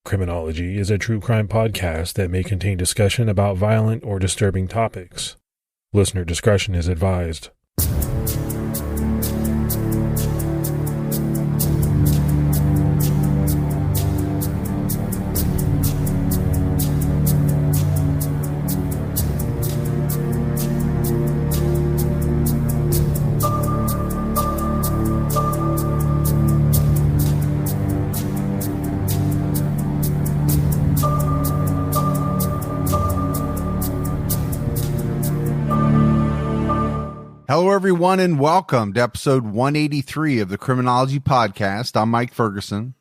Criminology is a true crime podcast that may contain discussion about violent or disturbing topics. Listener discretion is advised. Hello, everyone, and welcome to episode 183 of the Criminology podcast. I'm Mike Ferguson.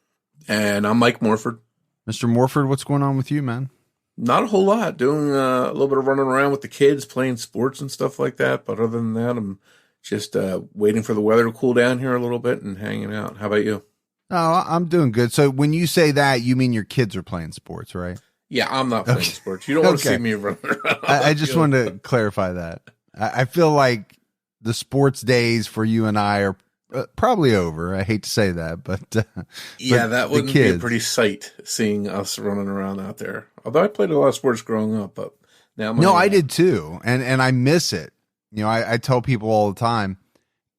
And I'm Mike Morford. Mr. Morford, what's going on with you, man? Not a whole lot. Doing a little bit of running around with the kids, playing sports and stuff like that. But other than that, I'm just waiting for the weather to cool down here a little bit and hanging out. How about you? Oh, I'm doing good. So when you say that, you mean your kids are playing sports, right? Yeah, I'm not playing sports. You don't want to see me running around. I just wanted to clarify that. I feel like the sports days for you and I are probably over. I hate to say that, but yeah, that wouldn't be a pretty sight seeing us running around out there. Although I played a lot of sports growing up, but now I did too, and I miss it. You know, I tell people all the time,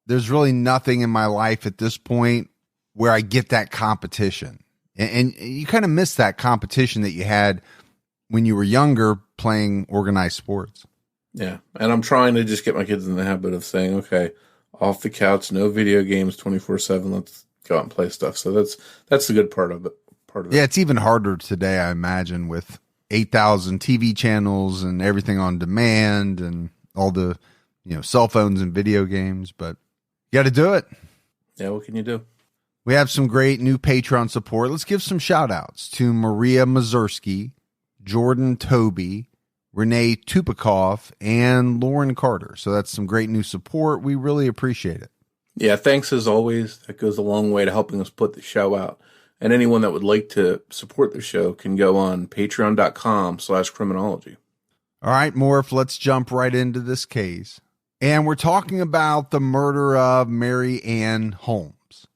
there's really nothing in my life at this point where I get that competition, and you kind of miss that competition that you had when you were younger playing organized sports. Yeah, and I'm trying to just get my kids in the habit of saying, okay, off the couch, no video games 24/7. Let's go out and play stuff. So that's the good part of it. Yeah, it's even harder today, I imagine, with 8,000 TV channels and everything on demand and all the, cell phones and video games. But you got to do it. Yeah, what can you do? We have some great new Patreon support. Let's give some shout outs to Maria Mazurski, Jordan Toby, Renee Tupikoff, and Lauren Carter. So that's some great new support. We really appreciate it. Yeah, thanks as always. That goes a long way to helping us put the show out. And anyone that would like to support the show can go on patreon.com/criminology. All right, Morf, let's jump right into this case. And we're talking about the murder of Mary Ann Holmes.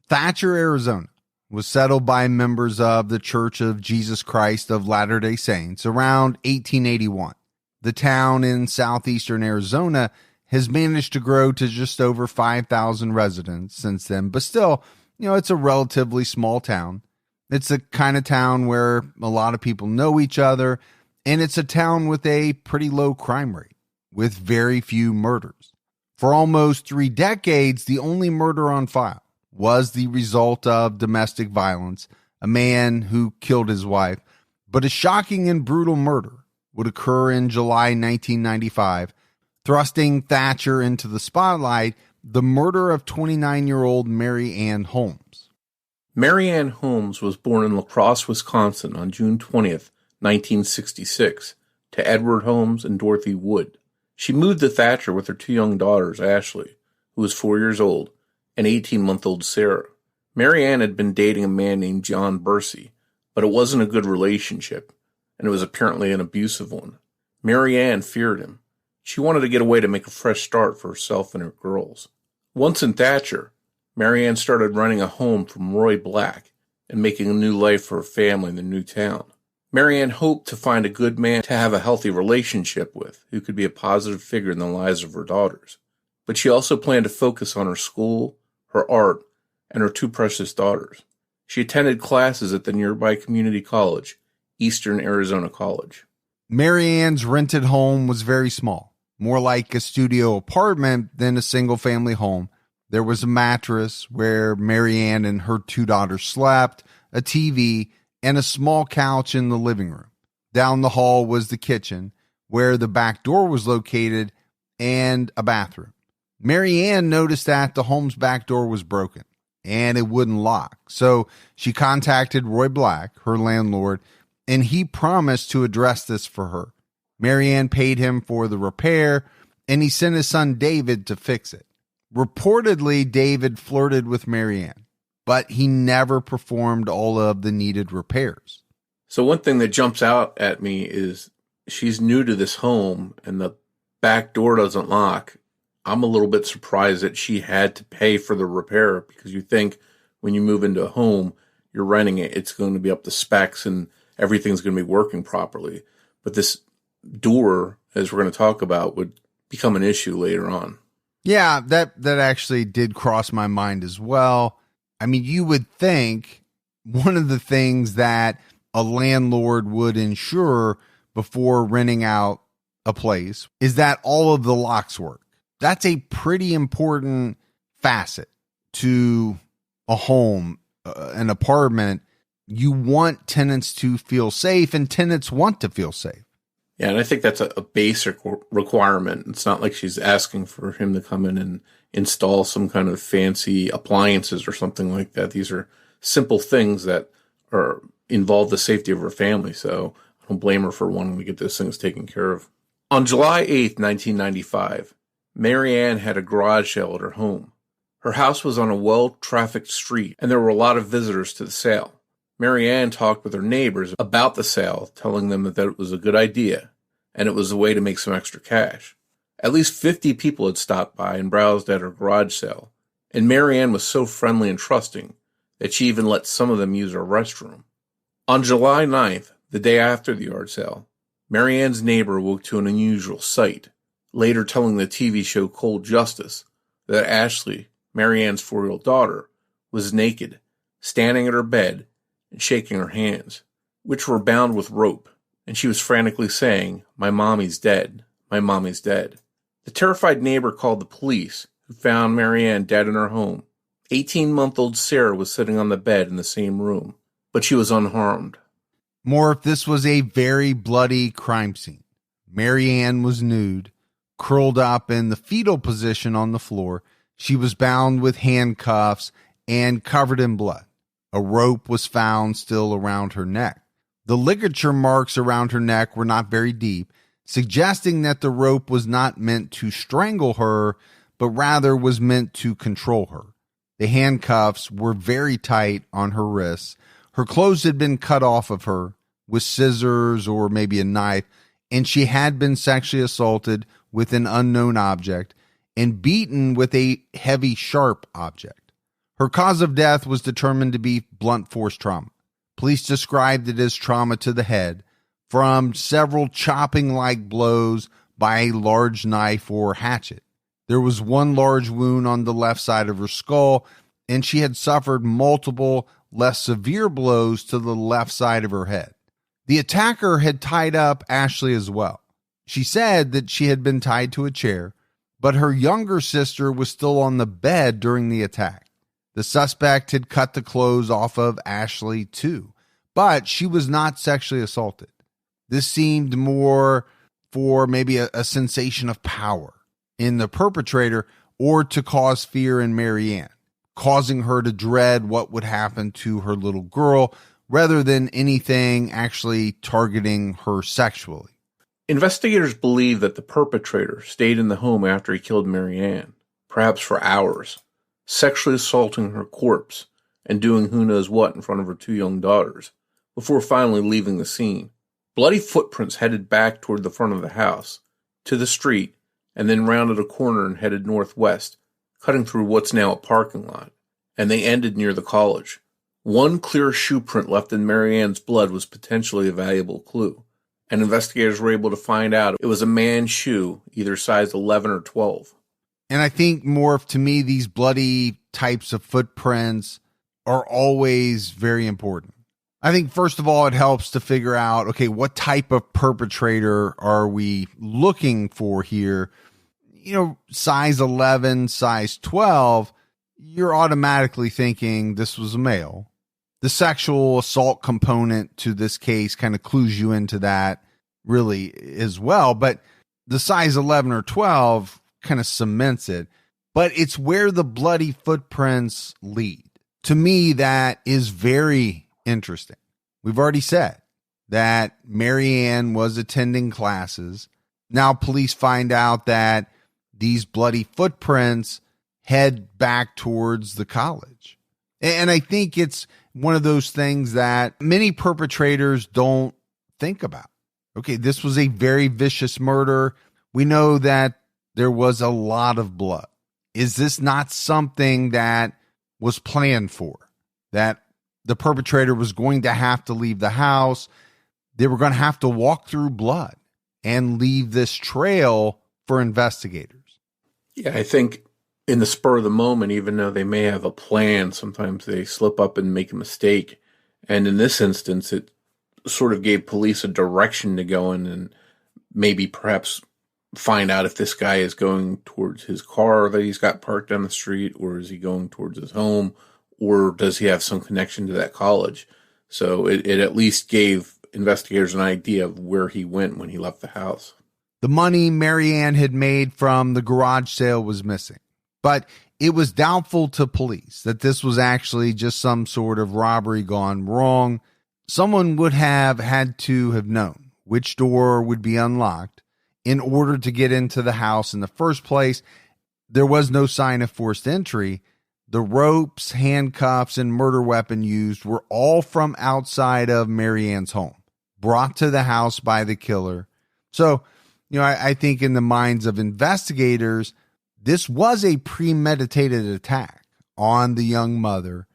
Thatcher, Arizona was settled by members of the Church of Jesus Christ of Latter-day Saints around 1881. The town in southeastern Arizona has managed to grow to just over 5,000 residents since then, but still, it's a relatively small town. It's the kind of town where a lot of people know each other, and it's a town with a pretty low crime rate, with very few murders. For almost 3 decades, the only murder on file was the result of domestic violence, a man who killed his wife. But a shocking and brutal murder would occur in July 1995, thrusting Thatcher into the spotlight, the murder of 29-year-old Mary Ann Holmes. Mary Ann Holmes was born in La Crosse, Wisconsin on June 20th, 1966, to Edward Holmes and Dorothy Wood. She moved to Thatcher with her 2 young daughters, Ashley, who was 4 years old, and 18-month-old Sarah. Mary Ann had been dating a man named John Bursey, but it wasn't a good relationship, and it was apparently an abusive one. Mary Ann feared him. She wanted to get away to make a fresh start for herself and her girls. Once in Thatcher, Mary Ann started renting a home from Roy Black and making a new life for her family in the new town. Mary Ann hoped to find a good man to have a healthy relationship with, who could be a positive figure in the lives of her daughters. But she also planned to focus on her school, her art, and her 2 precious daughters. She attended classes at the nearby community college, Eastern Arizona College. Mary Ann's rented home was very small, more like a studio apartment than a single-family home. There was a mattress where Mary Ann and her 2 daughters slept, a TV, and a small couch in the living room. Down the hall was the kitchen, where the back door was located, and a bathroom. Mary Ann noticed that the home's back door was broken and it wouldn't lock. So she contacted Roy Black, her landlord, and he promised to address this for her. Mary Ann paid him for the repair, and he sent his son David to fix it. Reportedly, David flirted with Mary Ann, but he never performed all of the needed repairs. So one thing that jumps out at me is she's new to this home and the back door doesn't lock. I'm a little bit surprised that she had to pay for the repair, because you think when you move into a home, you're renting it, it's going to be up to specs and everything's going to be working properly. But this door, as we're going to talk about, would become an issue later on. Yeah, that actually did cross my mind as well. I mean, you would think one of the things that a landlord would ensure before renting out a place is that all of the locks work. That's a pretty important facet to a home, an apartment. You want tenants to feel safe, and tenants want to feel safe. Yeah, and I think that's a basic requirement. It's not like she's asking for him to come in and install some kind of fancy appliances or something like that. These are simple things that involve the safety of her family. So I don't blame her for wanting to get those things taken care of. On July 8th, 1995, Mary Ann had a garage sale at her home. Her house was on a well-trafficked street, and there were a lot of visitors to the sale. Mary Ann talked with her neighbors about the sale, telling them that it was a good idea, and it was a way to make some extra cash. At least 50 people had stopped by and browsed at her garage sale, and Mary Ann was so friendly and trusting that she even let some of them use her restroom. On July 9th, the day after the yard sale, Mary Ann's neighbor woke to an unusual sight, later telling the TV show Cold Justice that Ashley, Mary Ann's 4-year-old daughter, was naked, standing at her bed, and shaking her hands, which were bound with rope, and she was frantically saying, "My mommy's dead. My mommy's dead." The terrified neighbor called the police, who found Mary Ann dead in her home. 18-month-old Sarah was sitting on the bed in the same room, but she was unharmed. Morf, this was a very bloody crime scene. Mary Ann was nude, curled up in the fetal position on the floor. She was bound with handcuffs and covered in blood. A rope was found still around her neck. The ligature marks around her neck were not very deep, suggesting that the rope was not meant to strangle her, but rather was meant to control her. The handcuffs were very tight on her wrists. Her clothes had been cut off of her with scissors or maybe a knife, and she had been sexually assaulted with an unknown object and beaten with a heavy, sharp object. Her cause of death was determined to be blunt force trauma. Police described it as trauma to the head from several chopping-like blows by a large knife or hatchet. There was one large wound on the left side of her skull, and she had suffered multiple less severe blows to the left side of her head. The attacker had tied up Ashley as well. She said that she had been tied to a chair, but her younger sister was still on the bed during the attack. The suspect had cut the clothes off of Ashley too, but she was not sexually assaulted. This seemed more for maybe a sensation of power in the perpetrator or to cause fear in Mary Ann, causing her to dread what would happen to her little girl rather than anything actually targeting her sexually. Investigators believe that the perpetrator stayed in the home after he killed Mary Ann, perhaps for hours, sexually assaulting her corpse and doing who knows what in front of her 2 young daughters, before finally leaving the scene. Bloody footprints headed back toward the front of the house, to the street, and then rounded a corner and headed northwest, cutting through what's now a parking lot, and they ended near the college. One clear shoe print left in Mary Ann's blood was potentially a valuable clue, and investigators were able to find out it was a man's shoe, either size 11 or 12. And I think, Morf, to me, these bloody types of footprints are always very important. I think, first of all, it helps to figure out, okay, what type of perpetrator are we looking for here? You know, size 11, size 12, you're automatically thinking this was a male. The sexual assault component to this case kind of clues you into that really as well. But the size 11 or 12 kind of cements it, but it's where the bloody footprints lead. To me, that is very interesting. We've already said that Mary Ann was attending classes. Now police find out that these bloody footprints head back towards the college. And I think it's one of those things that many perpetrators don't think about. Okay, this was a very vicious murder. We know that there was a lot of blood. Is this not something that was planned for? That the perpetrator was going to have to leave the house. They were going to have to walk through blood and leave this trail for investigators. Yeah, I think in the spur of the moment, even though they may have a plan, sometimes they slip up and make a mistake. And in this instance, it sort of gave police a direction to go in and maybe perhaps find out if this guy is going towards his car that he's got parked on the street, or is he going towards his home, or does he have some connection to that college? So it at least gave investigators an idea of where he went when he left the house. The money Mary Ann had made from the garage sale was missing, but it was doubtful to police that this was actually just some sort of robbery gone wrong. Someone would have had to have known which door would be unlocked in order to get into the house in the first place. There was no sign of forced entry. The ropes, handcuffs, and murder weapon used were all from outside of Mary Ann's home, brought to the house by the killer. So, I think in the minds of investigators, this was a premeditated attack on the young mother.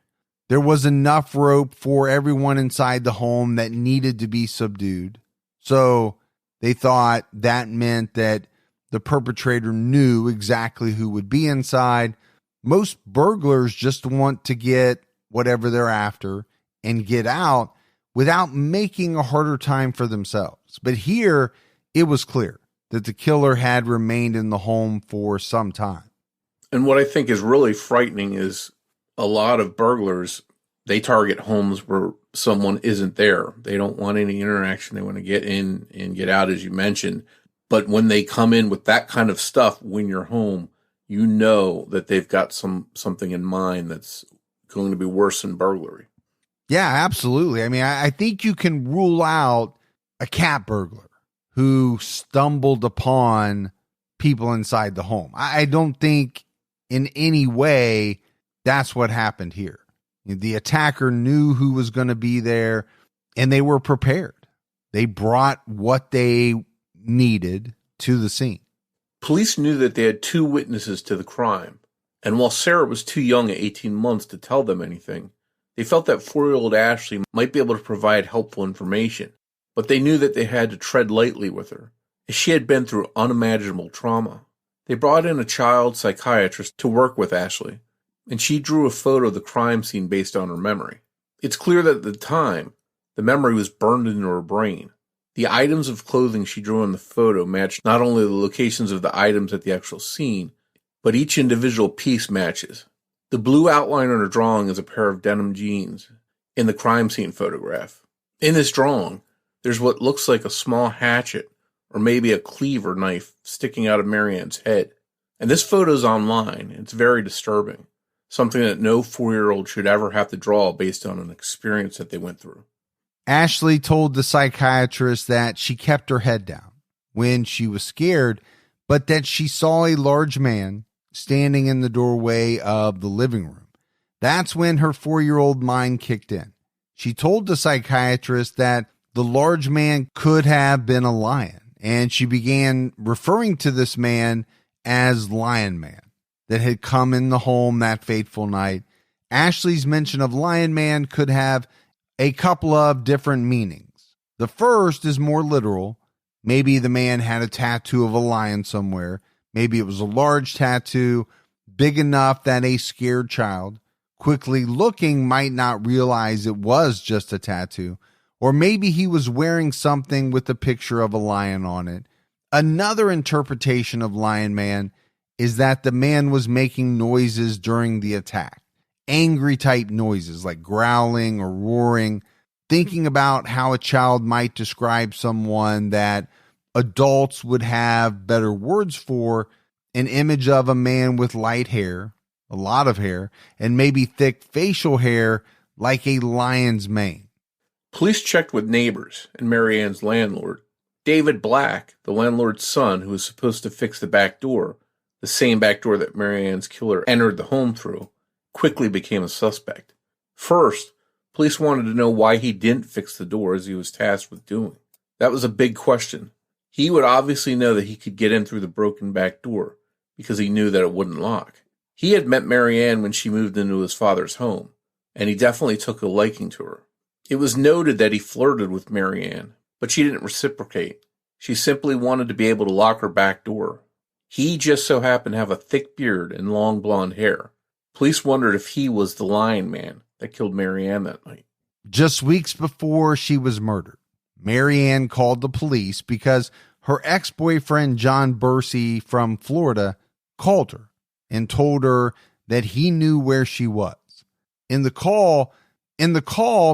There was enough rope for everyone inside the home that needed to be subdued. So they thought that meant that the perpetrator knew exactly who would be inside. Most burglars just want to get whatever they're after and get out without making a harder time for themselves. But here, it was clear that the killer had remained in the home for some time. And what I think is really frightening is a lot of burglars, they target homes where someone isn't there. They don't want any interaction. They want to get in and get out, as you mentioned. But when they come in with that kind of stuff when you're home, you know that they've got something in mind that's going to be worse than burglary. Yeah, absolutely. I mean, I think you can rule out a cat burglar who stumbled upon people inside the home. I don't think in any way that's what happened here. The attacker knew who was going to be there, and they were prepared. They brought what they needed to the scene. Police knew that they had two witnesses to the crime, and while Sarah was too young at 18 months to tell them anything, they felt that 4-year-old Ashley might be able to provide helpful information, but they knew that they had to tread lightly with her, as she had been through unimaginable trauma. They brought in a child psychiatrist to work with Ashley, and she drew a photo of the crime scene based on her memory. It's clear that at the time, the memory was burned into her brain. The items of clothing she drew in the photo matched not only the locations of the items at the actual scene, but each individual piece matches. The blue outline on her drawing is a pair of denim jeans in the crime scene photograph. In this drawing, there's what looks like a small hatchet or maybe a cleaver knife sticking out of Mary Ann's head. And this photo's online. It's very disturbing. Something that no 4-year-old should ever have to draw based on an experience that they went through. Ashley told the psychiatrist that she kept her head down when she was scared, but that she saw a large man standing in the doorway of the living room. That's when her 4-year-old mind kicked in. She told the psychiatrist that the large man could have been a lion, and she began referring to this man as Lion Man that had come in the home that fateful night. Ashley's mention of Lion Man could have a couple of different meanings. The first is more literal. Maybe the man had a tattoo of a lion somewhere. Maybe it was a large tattoo, big enough that a scared child, quickly looking, might not realize it was just a tattoo. Or maybe he was wearing something with a picture of a lion on it. Another interpretation of Lion Man is that the man was making noises during the attack. Angry type noises like growling or roaring. Thinking about how a child might describe someone that adults would have better words for, an image of a man with light hair, a lot of hair, and maybe thick facial hair like a lion's mane. Police checked with neighbors and Mary Ann's landlord. David Black, the landlord's son who was supposed to fix the back door, the same back door that Mary Ann's killer entered the home through, quickly became a suspect. First, police wanted to know why he didn't fix the door as he was tasked with doing. That was a big question. He would obviously know that he could get in through the broken back door because he knew that it wouldn't lock. He had met Mary Ann when she moved into his father's home. and he definitely took a liking to her. It was noted that he flirted with Mary Ann, but she didn't reciprocate. She simply wanted to be able to lock her back door. He just so happened to have a thick beard and long blonde hair. Police wondered if he was the Lion Man that killed Mary Ann that night. Just weeks before she was murdered, Mary Ann called the police because her ex-boyfriend John Bursey from Florida called her and told her that he knew where she was. In the call,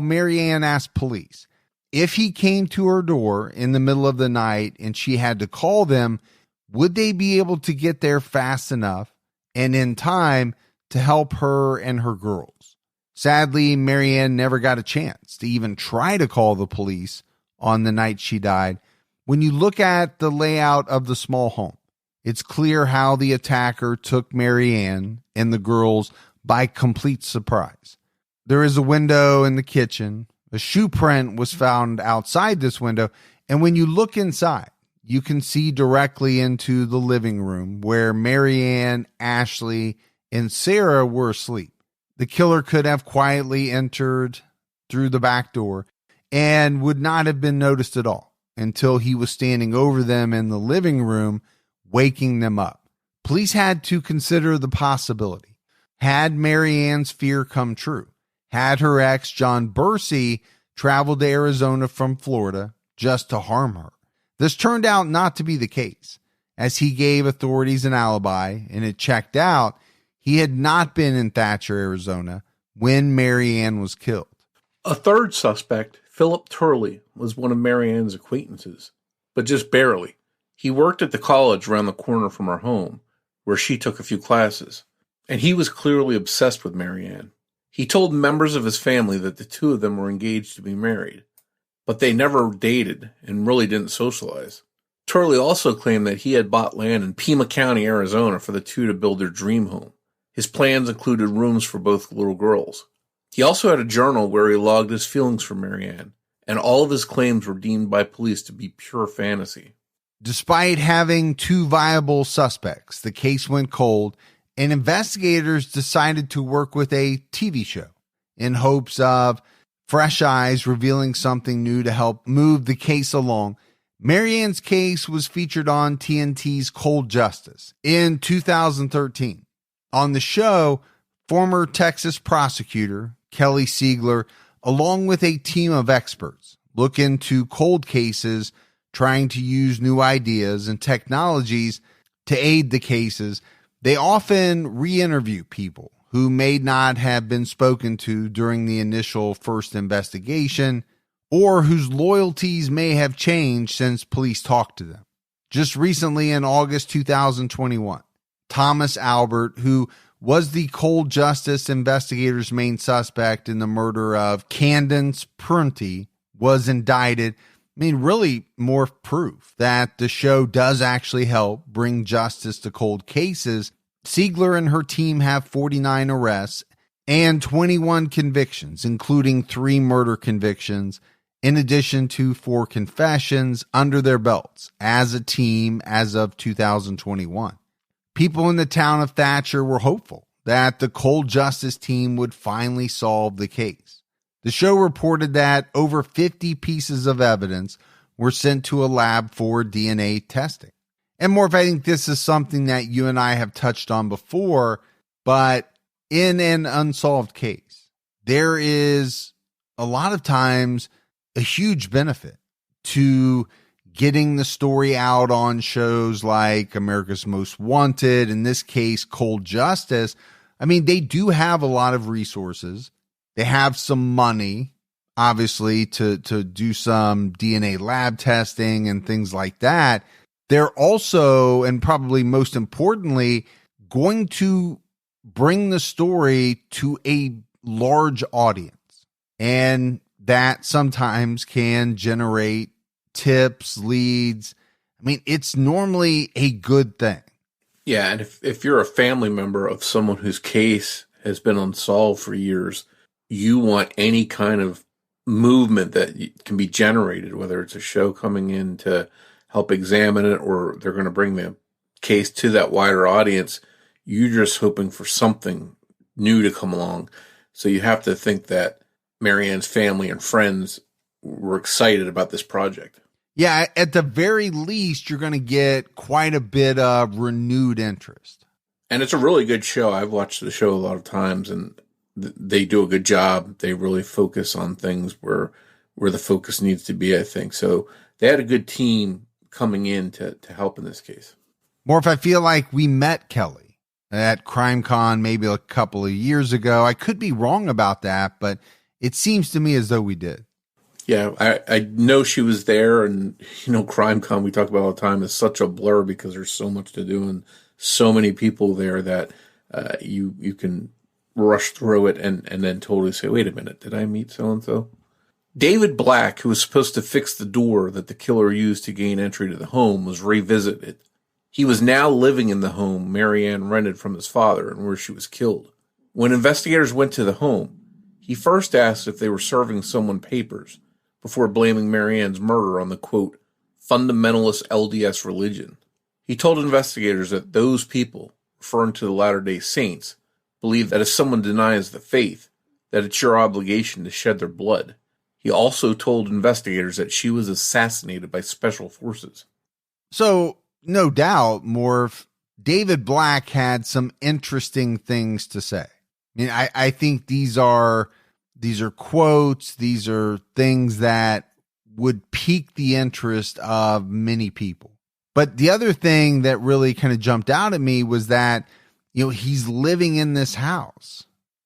Mary Ann asked police if he came to her door in the middle of the night and she had to call them, would they be able to get there fast enough and in time to help her and her girls? Sadly, Mary Ann never got a chance to even try to call the police on the night she died. When you look at the layout of the small home, it's clear how the attacker took Mary Ann and the girls by complete surprise. There is a window in the kitchen. A shoe print was found outside this window, and when you look inside, you can see directly into the living room where Mary Ann, Ashley, and Sarah were asleep. The killer could have quietly entered through the back door and would not have been noticed at all until he was standing over them in the living room, waking them up. Police had to consider the possibility. Had Mary Ann's fear come true? Had her ex, John Bursey, traveled to Arizona from Florida just to harm her? This turned out not to be the case, as he gave authorities an alibi, and it checked out. He had not been in Thatcher, Arizona, when Mary Ann was killed. A third suspect, Phillip Turley, was one of Mary Ann's acquaintances, but just barely. He worked at the college around the corner from her home, where she took a few classes, and he was clearly obsessed with Mary Ann. He told members of his family that the two of them were engaged to be married, but they never dated and really didn't socialize. Turley also claimed that he had bought land in Pima County, Arizona for the two to build their dream home. His plans included rooms for both little girls. He also had a journal where he logged his feelings for Mary Ann, and all of his claims were deemed by police to be pure fantasy. Despite having two viable suspects, the case went cold, and investigators decided to work with a TV show in hopes of fresh eyes revealing something new to help move the case along. Mary Ann's case was featured on TNT's Cold Justice in 2013. On the show, former Texas prosecutor Kelly Siegler, along with a team of experts, look into cold cases, trying to use new ideas and technologies to aid the cases. They often re-interview people who may not have been spoken to during the initial first investigation, or whose loyalties may have changed since police talked to them. Just recently in August 2021, Thomas Albert, who was the Cold Justice investigators' main suspect in the murder of Candace Prunty, was indicted. Really more proof that the show does actually help bring justice to cold cases. Siegler and her team have 49 arrests and 21 convictions, including 3 murder convictions, in addition to 4 confessions under their belts as a team as of 2021. People in the town of Thatcher were hopeful that the Cold Justice team would finally solve the case. The show reported that over 50 pieces of evidence were sent to a lab for DNA testing. And Morf, I think this is something that you and I have touched on before, but in an unsolved case, there is a lot of times a huge benefit to getting the story out on shows like America's Most Wanted, in this case, Cold Justice. They do have a lot of resources. They have some money, obviously, to do some DNA lab testing and things like that. They're also, and probably most importantly, going to bring the story to a large audience. And that sometimes can generate tips, leads. It's normally a good thing. Yeah, and if you're a family member of someone whose case has been unsolved for years, you want any kind of movement that can be generated, whether it's a show coming in to help examine it or they're going to bring the case to that wider audience. You're just hoping for something new to come along. So you have to think that Mary Ann's family and friends were excited about this project. Yeah, at the very least, you're going to get quite a bit of renewed interest. And it's a really good show. I've watched the show a lot of times, and they do a good job. They really focus on things where the focus needs to be, I think. So they had a good team coming in to help in this case. Morf, I feel like we met Kelly at CrimeCon maybe a couple of years ago. I could be wrong about that, but it seems to me as though we did. Yeah, I know she was there, and CrimeCon we talk about all the time is such a blur because there's so much to do and so many people there that you can rush through it and then totally say, wait a minute, did I meet so-and-so? David Black, who was supposed to fix the door that the killer used to gain entry to the home, was revisited. He was now living in the home Mary Ann rented from his father and where she was killed. When investigators went to the home, he first asked if they were serving someone papers before blaming Mary Ann's murder on the, quote, fundamentalist LDS religion. He told investigators that those people, referring to the Latter-day Saints, believe that if someone denies the faith, that it's your obligation to shed their blood. He also told investigators that she was assassinated by special forces. So, no doubt, Morf, David Black had some interesting things to say. I mean, I think these are quotes, these are things that would pique the interest of many people. But the other thing that really kind of jumped out at me was that, he's living in this house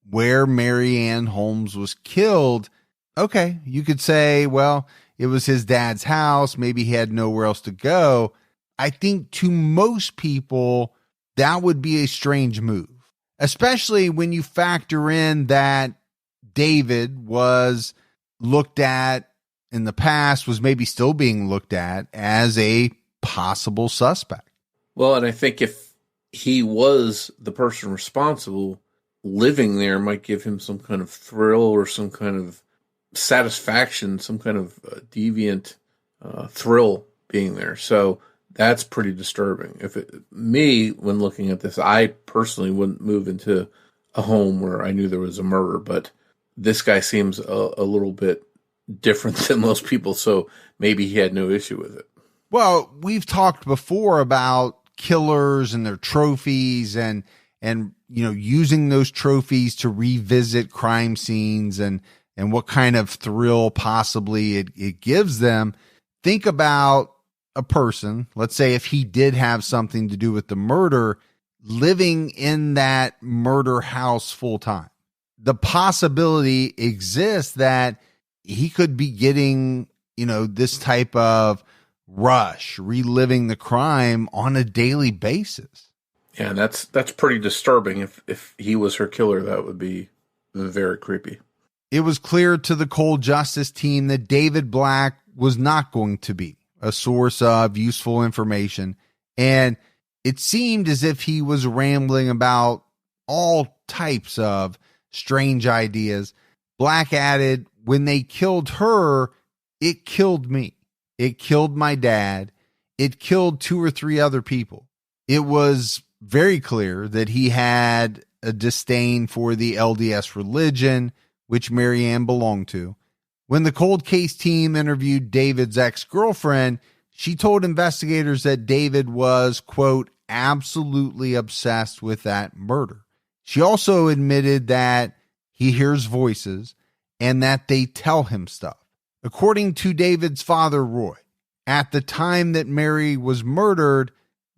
where Mary Ann Holmes was killed. Okay, you could say, well, it was his dad's house. Maybe he had nowhere else to go. I think to most people, that would be a strange move, especially when you factor in that David was looked at in the past, was maybe still being looked at as a possible suspect. Well, and I think if he was the person responsible, living there might give him some kind of thrill or some kind of satisfaction, some kind of deviant thrill being there. So that's pretty disturbing. When looking at this, I personally wouldn't move into a home where I knew there was a murder, but this guy seems a little bit different than most people, so maybe he had no issue with it. Well, we've talked before about killers and their trophies and using those trophies to revisit crime scenes and what kind of thrill possibly it gives them. Think about a person, let's say if he did have something to do with the murder, living in that murder house full time. The possibility exists that he could be getting, this type of rush, reliving the crime on a daily basis. Yeah, that's pretty disturbing. If he was her killer, that would be very creepy. It was clear to the cold justice team that David Black was not going to be a source of useful information, and it seemed as if he was rambling about all types of strange ideas. Black added, when they killed her, it killed me. It killed my dad. It killed 2 or 3 other people. It was very clear that he had a disdain for the LDS religion, which Mary Ann belonged to. When the cold case team interviewed David's ex-girlfriend, she told investigators that David was, quote, absolutely obsessed with that murder. She also admitted that he hears voices and that they tell him stuff. According to David's father, Roy, at the time that Mary was murdered,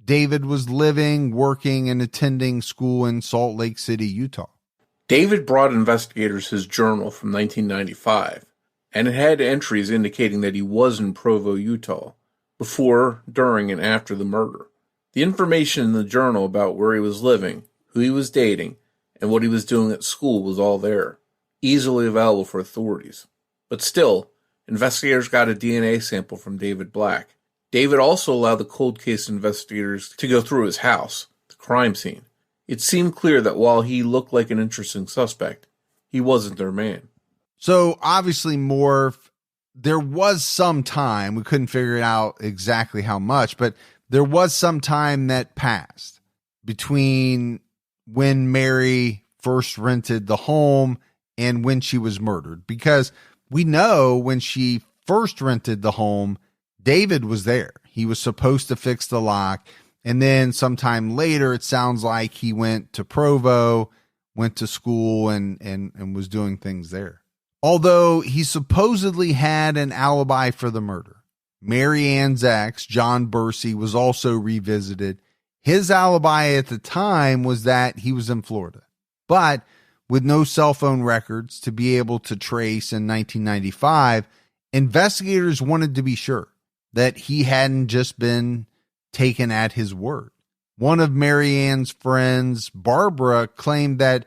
David was living, working, and attending school in Salt Lake City, Utah. David brought investigators his journal from 1995, and it had entries indicating that he was in Provo, Utah, before, during, and after the murder. The information in the journal about where he was living, who he was dating, and what he was doing at school was all there, easily available for authorities. But still, investigators got a DNA sample from David Black. David also allowed the cold case investigators to go through his house, the crime scene. It seemed clear that while he looked like an interesting suspect, he wasn't their man. So obviously, Morf, there was some time, we couldn't figure it out exactly how much, but there was some time that passed between when Mary first rented the home and when she was murdered, because we know when she first rented the home, David was there. He was supposed to fix the lock. And then sometime later, it sounds like he went to Provo, went to school and was doing things there. Although he supposedly had an alibi for the murder, Mary Ann's ex, John Bursey, was also revisited. His alibi at the time was that he was in Florida, but with no cell phone records to be able to trace in 1995, investigators wanted to be sure that he hadn't just been taken at his word. One of Mary Ann's friends, Barbara, claimed that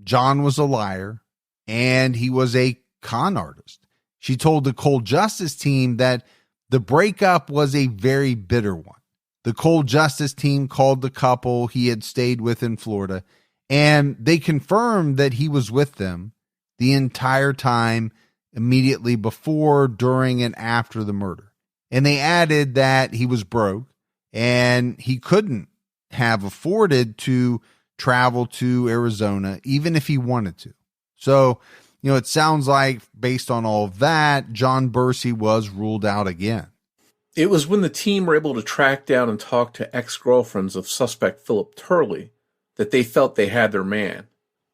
John was a liar and he was a con artist. She told the Cold Justice team that the breakup was a very bitter one. The Cold Justice team called the couple he had stayed with in Florida, and they confirmed that he was with them the entire time, immediately before, during, and after the murder. And they added that he was broke and he couldn't have afforded to travel to Arizona, even if he wanted to. So, it sounds like based on all of that, John Bursey was ruled out again. It was when the team were able to track down and talk to ex-girlfriends of suspect Phillip Turley that they felt they had their man,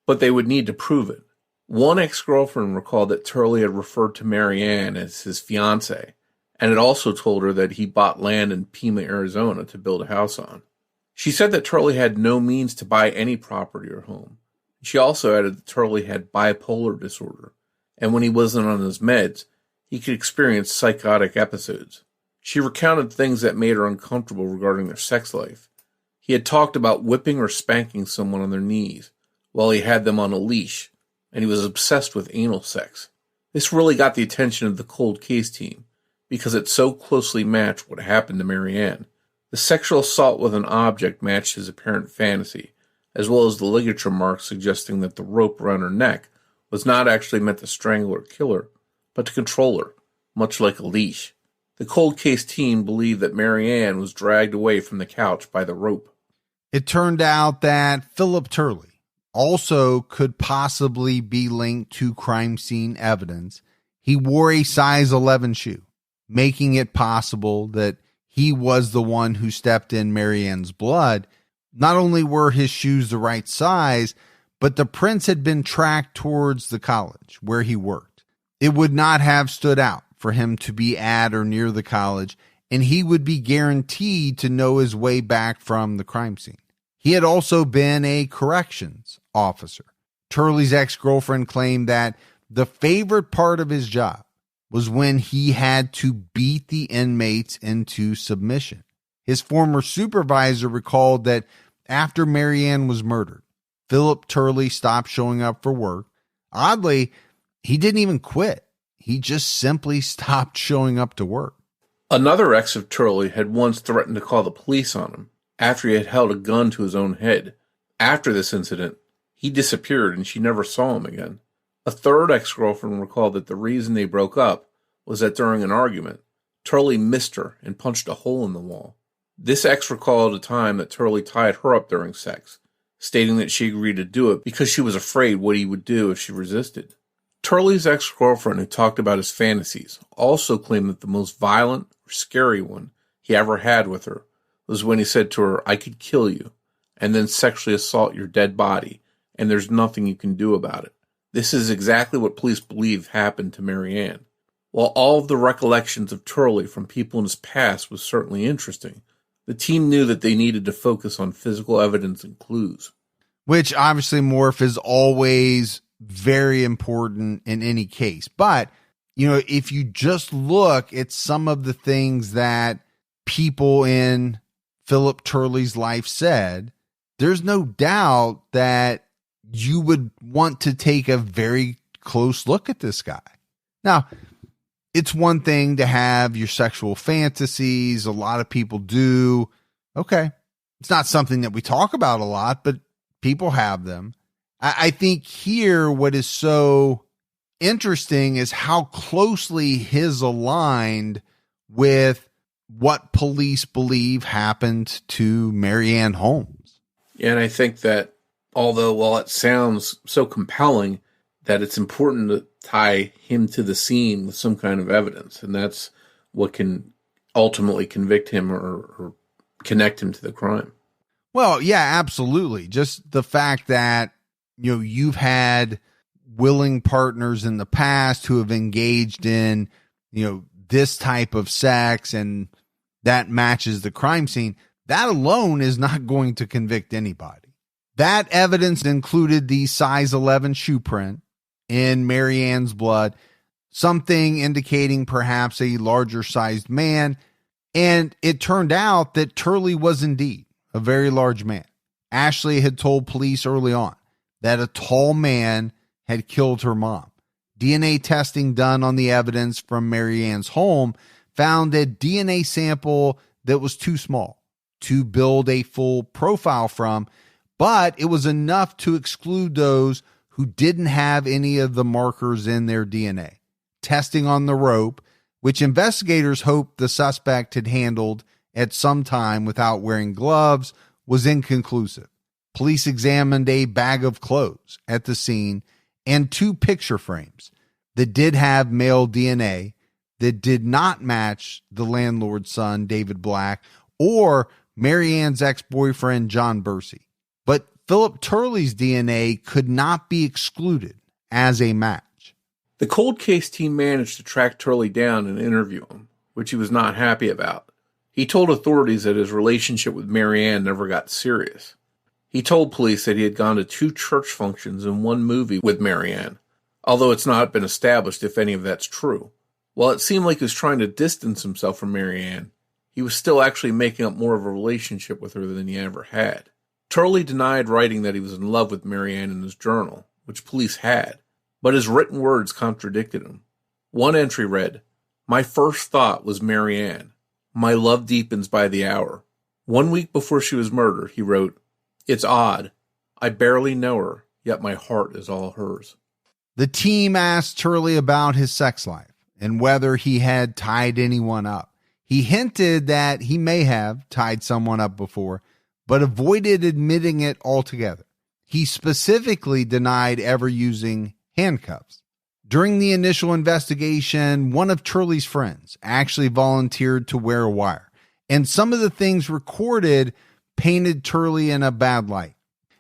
but they would need to prove it. One ex-girlfriend recalled that Turley had referred to Mary Ann as his fiancée, and had also told her that he bought land in Pima, Arizona to build a house on. She said that Turley had no means to buy any property or home. She also added that Turley had bipolar disorder, and when he wasn't on his meds, he could experience psychotic episodes. She recounted things that made her uncomfortable regarding their sex life. He had talked about whipping or spanking someone on their knees while he had them on a leash, and he was obsessed with anal sex. This really got the attention of the cold case team because it so closely matched what happened to Mary Ann. The sexual assault with an object matched his apparent fantasy, as well as the ligature marks suggesting that the rope around her neck was not actually meant to strangle or kill her, but to control her, much like a leash. The cold case team believed that Mary Ann was dragged away from the couch by the rope. It turned out that Phillip Turley also could possibly be linked to crime scene evidence. He wore a size 11 shoe, making it possible that he was the one who stepped in Mary Ann's blood. Not only were his shoes the right size, but the prints had been tracked towards the college where he worked. It would not have stood out for him to be at or near the college, and he would be guaranteed to know his way back from the crime scene. He had also been a corrections officer. Turley's ex-girlfriend claimed that the favorite part of his job was when he had to beat the inmates into submission. His former supervisor recalled that after Mary Ann was murdered, Phillip Turley stopped showing up for work. Oddly, he didn't even quit. He just simply stopped showing up to work. Another ex of Turley had once threatened to call the police on him after he had held a gun to his own head. After this incident, he disappeared and she never saw him again. A third ex-girlfriend recalled that the reason they broke up was that during an argument, Turley missed her and punched a hole in the wall. This ex recalled a time that Turley tied her up during sex, stating that she agreed to do it because she was afraid what he would do if she resisted. Turley's ex-girlfriend, who talked about his fantasies, also claimed that the most violent or scary one he ever had with her was when he said to her, "I could kill you, and then sexually assault your dead body, and there's nothing you can do about it." This is exactly what police believe happened to Mary Ann. While all of the recollections of Turley from people in his past was certainly interesting, the team knew that they needed to focus on physical evidence and clues. Which obviously, Morf, is always very important in any case. But, if you just look at some of the things that people in Phillip Turley's life said, there's no doubt that you would want to take a very close look at this guy. Now, it's one thing to have your sexual fantasies. A lot of people do. Okay. It's not something that we talk about a lot, but people have them. I think here what is so interesting is how closely his aligned with what police believe happened to Mary Ann Holmes. Yeah, and I think that while it sounds so compelling, that it's important to tie him to the scene with some kind of evidence, and that's what can ultimately convict him or connect him to the crime. Well, yeah, absolutely. Just the fact that, you've had willing partners in the past who have engaged in, this type of sex, and that matches the crime scene, that alone is not going to convict anybody. That evidence included the size 11 shoe print in Mary Ann's blood, something indicating perhaps a larger sized man. And it turned out that Turley was indeed a very large man. Ashley had told police early on that a tall man had killed her mom. DNA testing done on the evidence from Mary Ann's home found a DNA sample that was too small to build a full profile from, but it was enough to exclude those who didn't have any of the markers in their DNA. Testing on the rope, which investigators hoped the suspect had handled at some time without wearing gloves, was inconclusive. Police examined a bag of clothes at the scene and 2 picture frames that did have male DNA that did not match the landlord's son, David Black, or Mary Ann's ex-boyfriend, John Bursey. But Phillip Turley's DNA could not be excluded as a match. The cold case team managed to track Turley down and interview him, which he was not happy about. He told authorities that his relationship with Mary Ann never got serious. He told police that he had gone to 2 church functions and 1 movie with Mary Ann, although it's not been established if any of that's true. While it seemed like he was trying to distance himself from Mary Ann, he was still actually making up more of a relationship with her than he ever had. Turley denied writing that he was in love with Mary Ann in his journal, which police had, but his written words contradicted him. One entry read, "My first thought was Mary Ann. My love deepens by the hour." 1 week before she was murdered, he wrote, "It's odd. I barely know her, yet my heart is all hers." The team asked Turley about his sex life and whether he had tied anyone up. He hinted that he may have tied someone up before, but avoided admitting it altogether. He specifically denied ever using handcuffs. During the initial investigation, one of Turley's friends actually volunteered to wear a wire, and some of the things recorded painted Turley in a bad light.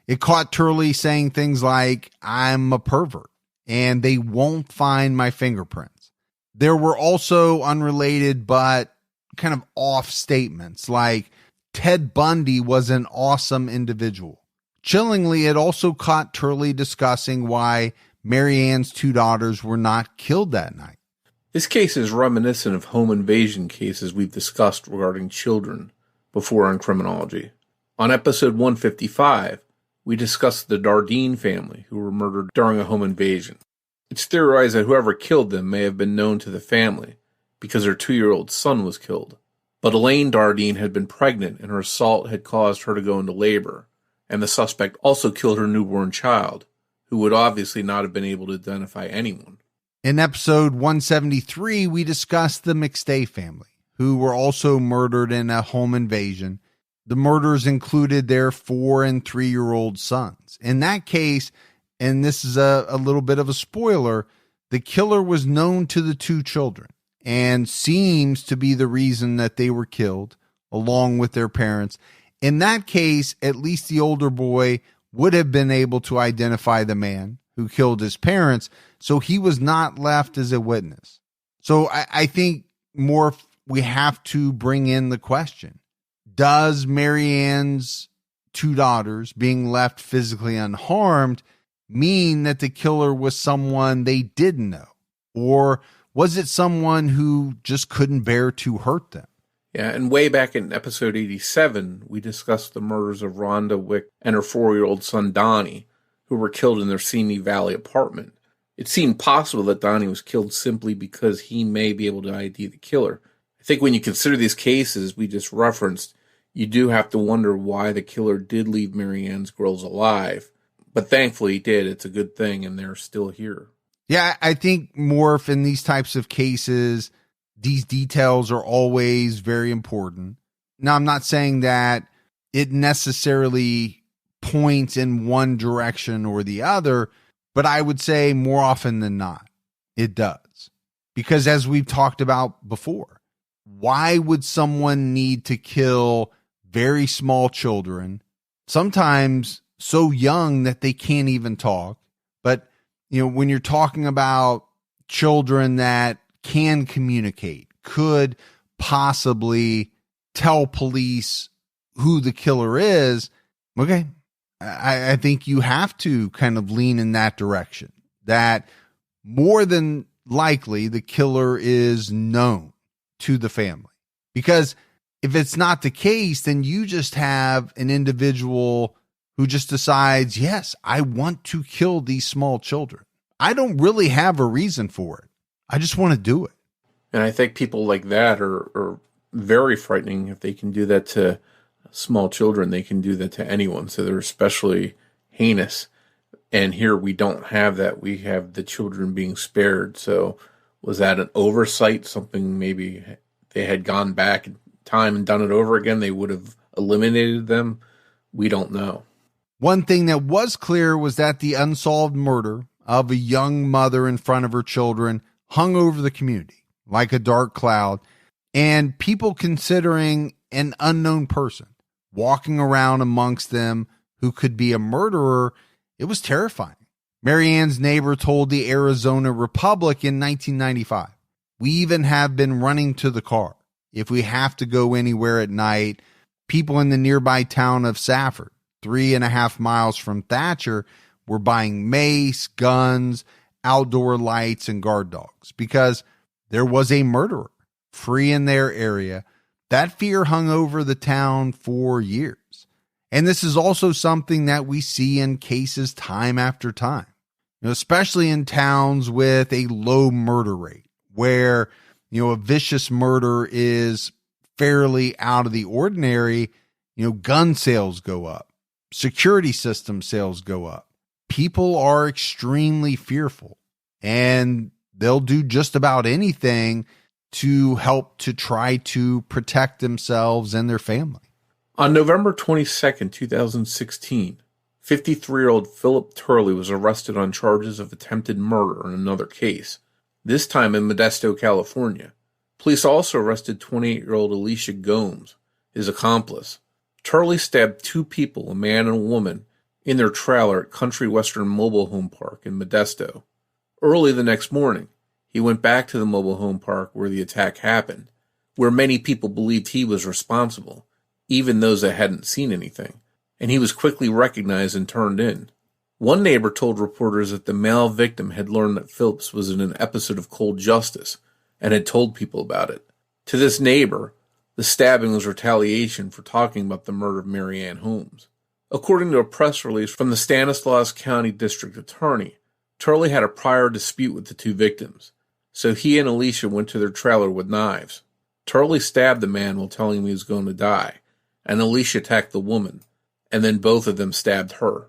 It caught Turley saying things like, "I'm a pervert, and they won't find my fingerprints." There were also unrelated but kind of off statements like, "Ted Bundy was an awesome individual." Chillingly, it also caught Turley discussing why Mary Ann's 2 daughters were not killed that night. This case is reminiscent of home invasion cases we've discussed regarding children before on Criminology. On episode 155, we discussed the Dardeen family who were murdered during a home invasion. It's theorized that whoever killed them may have been known to the family because their 2-year-old son was killed. But Elaine Dardeen had been pregnant and her assault had caused her to go into labor, and the suspect also killed her newborn child, who would obviously not have been able to identify anyone. In episode 173, we discussed the McStay family, who were also murdered in a home invasion. The murders included their 4- and 3-year-old sons. In that case, and this is a little bit of a spoiler, the killer was known to the 2 children and seems to be the reason that they were killed, along with their parents. In that case, at least the older boy would have been able to identify the man who killed his parents, so he was not left as a witness. So I think, Morf, we have to bring in the question. Does Mary Ann's 2 daughters being left physically unharmed mean that the killer was someone they didn't know? Or was it someone who just couldn't bear to hurt them? Yeah, and way back in episode 87, we discussed the murders of Rhonda Wick and her 4-year-old son Donnie, who were killed in their Simi Valley apartment. It seemed possible that Donnie was killed simply because he may be able to ID the killer. I think when you consider these cases we just referenced, you do have to wonder why the killer did leave Mary Ann's girls alive. But thankfully he did. It's a good thing, and they're still here. Yeah, I think, Morf, in these types of cases, these details are always very important. Now, I'm not saying that it necessarily points in one direction or the other, But I would say more often than not, it does. Because as we've talked about before, why would someone need to kill very small children, sometimes so young that they can't even talk? But, when you're talking about children that can communicate, could possibly tell police who the killer is, okay, I think you have to kind of lean in that direction, that more than likely the killer is known to the family. Because if it's not the case, then you just have an individual who just decides, yes, I want to kill these small children. I don't really have a reason for it. I just want to do it. And I think people like that are very frightening. If they can do that to small children, they can do that to anyone. So they're especially heinous. And here we don't have that. We have the children being spared. So was that an oversight? Something maybe they had gone back in time and done it over again, they would have eliminated them? We don't know. One thing that was clear was that the unsolved murder of a young mother in front of her children hung over the community like a dark cloud, and people considering an unknown person walking around amongst them who could be a murderer, it was terrifying. Mary Ann's neighbor told the Arizona Republic in 1995, "We even have been running to the car. If we have to go anywhere at night, people in the nearby town of Safford, 3.5 miles from Thatcher, were buying mace, guns, outdoor lights, and guard dogs because there was a murderer free in their area." That fear hung over the town for years. And this is also something that we see in cases time after time, especially in towns with a low murder rate where, a vicious murder is fairly out of the ordinary. Gun sales go up, security system sales go up. People are extremely fearful, and they'll do just about anything to help to try to protect themselves and their family. On November 22nd, 2016, 53-year-old Phillip Turley was arrested on charges of attempted murder in another case, this time in Modesto, California. Police also arrested 28-year-old Alicia Gomes, his accomplice. Turley stabbed 2 people, a man and a woman, in their trailer at Country Western Mobile Home Park in Modesto. Early the next morning, he went back to the mobile home park where the attack happened, where many people believed he was responsible, even those that hadn't seen anything, and he was quickly recognized and turned in. One neighbor told reporters that the male victim had learned that Phillips was in an episode of Cold Justice and had told people about it. To this neighbor, the stabbing was retaliation for talking about the murder of Mary Ann Holmes. According to a press release from the Stanislaus County District Attorney, Turley had a prior dispute with the 2 victims, so he and Alicia went to their trailer with knives. Turley stabbed the man while telling him he was going to die, and Alicia attacked the woman, and then both of them stabbed her.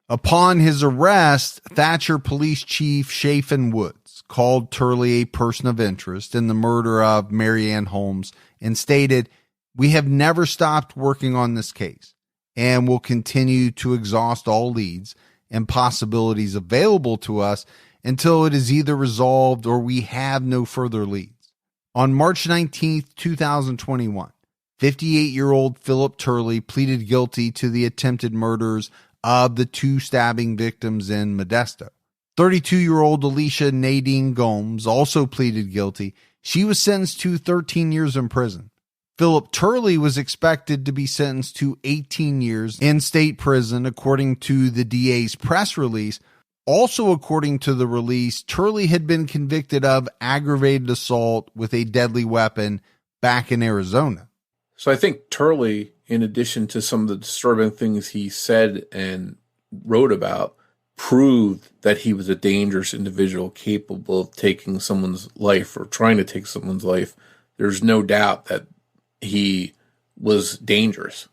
Upon his arrest, Thatcher Police Chief Chafin Woods called Turley a person of interest in the murder of Mary Ann Holmes and stated, "We have never stopped working on this case and will continue to exhaust all leads and possibilities available to us until it is either resolved or we have no further leads." On March 19th, 2021, 58-year-old Phillip Turley pleaded guilty to the attempted murders of the 2 stabbing victims in Modesto. 32-year-old Alicia Nadine Gomes also pleaded guilty. She was sentenced to 13 years in prison. Phillip Turley was expected to be sentenced to 18 years in state prison, according to the DA's press release. Also, according to the release, Turley had been convicted of aggravated assault with a deadly weapon back in Arizona. So I think Turley, in addition to some of the disturbing things he said and wrote about, proved that he was a dangerous individual capable of taking someone's life or trying to take someone's life. There's no doubt that he was dangerous.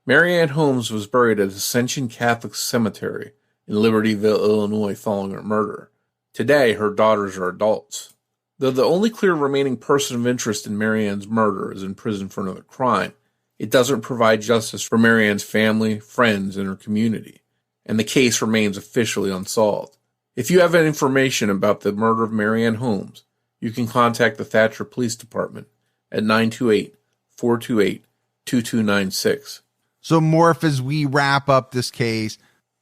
Mary Ann Holmes was buried at Ascension Catholic Cemetery in Libertyville, Illinois, following her murder. Today, her daughters are adults. Though the only clear remaining person of interest in Mary Ann's murder is in prison for another crime, it doesn't provide justice for Mary Ann's family, friends, and her community, and the case remains officially unsolved. If you have any information about the murder of Mary Ann Holmes, you can contact the Thatcher Police Department at 928-428-2296. So, Morf, as we wrap up this case,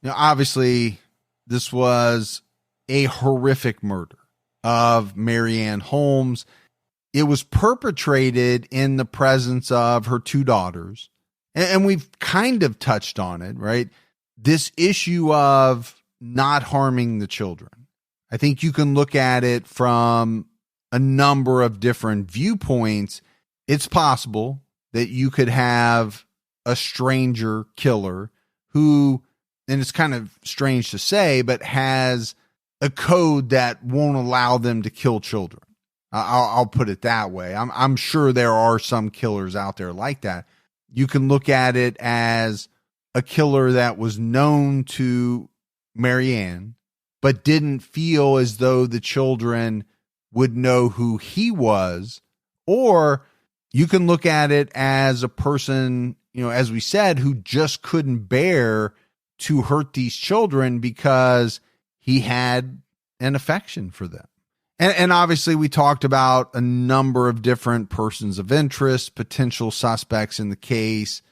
obviously this was a horrific murder of Mary Ann Holmes. It was perpetrated in the presence of her two daughters. And we've kind of touched on it, right? This issue of not harming the children. I think you can look at it from a number of different viewpoints. It's possible that you could have a stranger killer who, and it's kind of strange to say, but has a code that won't allow them to kill children. I'll put it that way. I'm sure there are some killers out there like that. You can look at it as a killer that was known to Mary Ann, but didn't feel as though the children would know who he was. Or you can look at it as a person, as we said, who just couldn't bear to hurt these children because he had an affection for them. And obviously we talked about a number of different persons of interest, potential suspects in the case.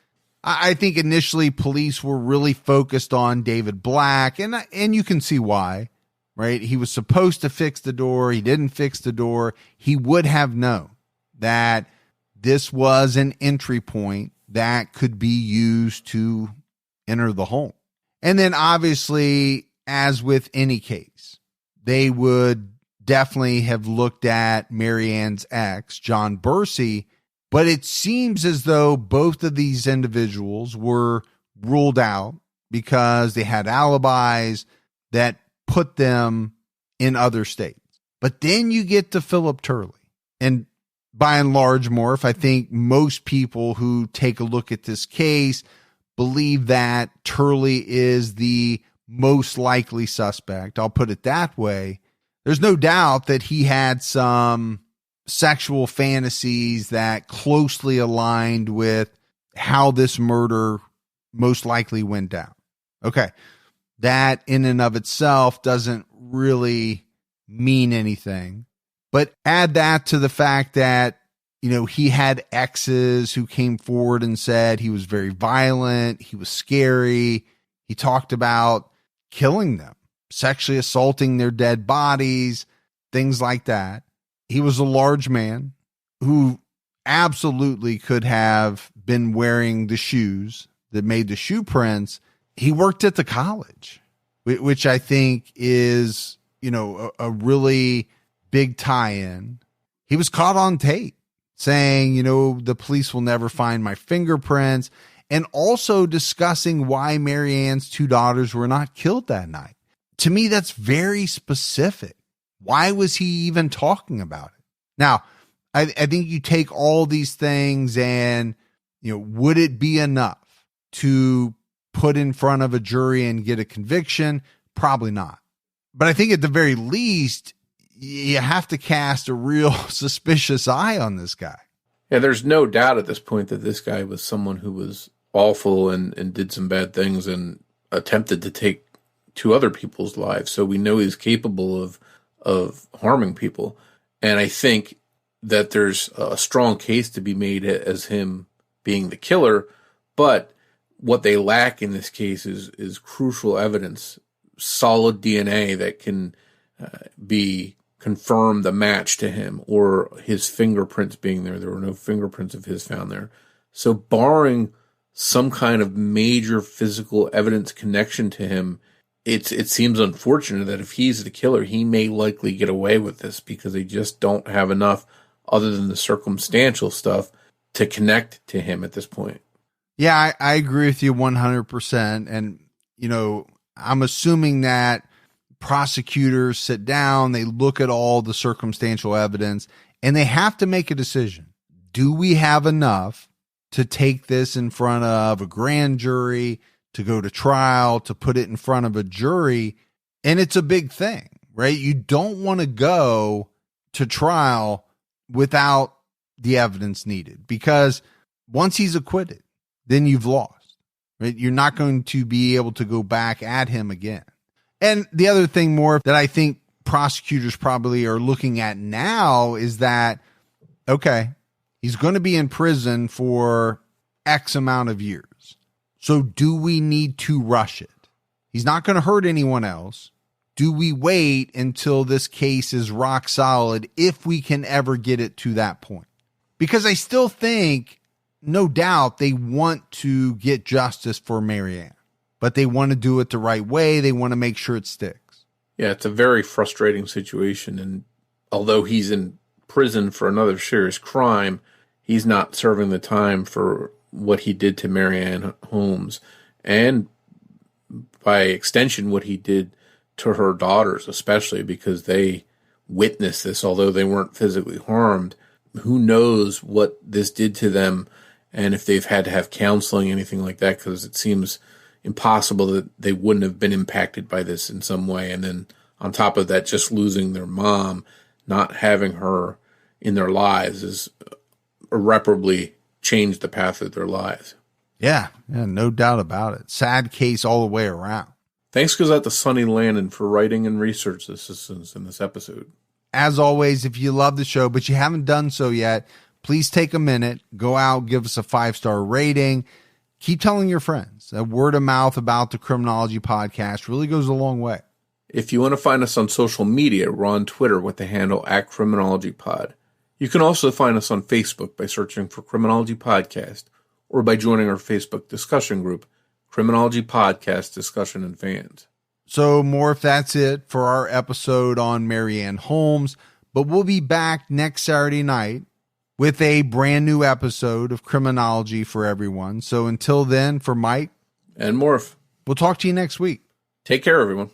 I think initially police were really focused on David Black, and you can see why, right? He was supposed to fix the door. He didn't fix the door. He would have known that this was an entry point that could be used to enter the home. And then obviously, as with any case, they would definitely have looked at Mary Ann's ex, John Bursey, but it seems as though both of these individuals were ruled out because they had alibis that put them in other states. But then you get to Phillip Turley. And by and large, Morf, I think most people who take a look at this case believe that Turley is the most likely suspect. I'll put it that way. There's no doubt that he had some sexual fantasies that closely aligned with how this murder most likely went down. Okay. That in and of itself doesn't really mean anything, but add that to the fact that, he had exes who came forward and said he was very violent. He was scary. He talked about killing them, sexually assaulting their dead bodies, things like that. He was a large man who absolutely could have been wearing the shoes that made the shoe prints. He worked at the college, which I think is, a really big tie-in. He was caught on tape saying, the police will never find my fingerprints, and also discussing why Mary Ann's two daughters were not killed that night. To me, that's very specific. Why was he even talking about it? Now, I think you take all these things and, would it be enough to put in front of a jury and get a conviction? Probably not. But I think at the very least, you have to cast a real suspicious eye on this guy. Yeah, there's no doubt at this point that this guy was someone who was awful and did some bad things and attempted to take two other people's lives. So we know he's capable of harming people. And I think that there's a strong case to be made as him being the killer. But what they lack in this case is crucial evidence, solid DNA that can confirm the match to him or his fingerprints being there. There were no fingerprints of his found there. So barring some kind of major physical evidence connection to him, it seems unfortunate that if he's the killer, he may likely get away with this because they just don't have enough other than the circumstantial stuff to connect to him at this point. Yeah, I agree with you 100%. And, I'm assuming that prosecutors sit down, they look at all the circumstantial evidence, and they have to make a decision. Do we have enough to take this in front of a grand jury, to go to trial, to put it in front of a jury? And it's a big thing, right? You don't want to go to trial without the evidence needed, because once he's acquitted, then you've lost, right? You're not going to be able to go back at him again. And the other thing more that I think prosecutors probably are looking at now is that, okay, he's going to be in prison for X amount of years. So do we need to rush it? He's not going to hurt anyone else. Do we wait until this case is rock solid if we can ever get it to that point? Because I still think, no doubt, they want to get justice for Mary Ann, but they want to do it the right way. They want to make sure it sticks. Yeah, it's a very frustrating situation. And although he's in prison for another serious crime, he's not serving the time for what he did to Mary Ann Holmes, and by extension, what he did to her daughters, especially because they witnessed this, although they weren't physically harmed. Who knows what this did to them, and if they've had to have counseling, anything like that, because it seems impossible that they wouldn't have been impacted by this in some way. And then on top of that, just losing their mom, not having her in their lives is irreparably changed the path of their lives. Yeah, no doubt about it. Sad case all the way around. Thanks goes out to Sonny Landon for writing and research assistance in this episode. As always, if you love the show, but you haven't done so yet, please take a minute, go out, give us a 5-star rating. Keep telling your friends. A word of mouth about the Criminology podcast really goes a long way. If you want to find us on social media, we're on Twitter with the handle @CriminologyPod. You can also find us on Facebook by searching for Criminology Podcast, or by joining our Facebook discussion group, Criminology Podcast Discussion and Fans. So, Morf, that's it for our episode on Mary Ann Holmes, but we'll be back next Saturday night with a brand new episode of Criminology for everyone. So until then, for Mike and Morf, we'll talk to you next week. Take care, everyone.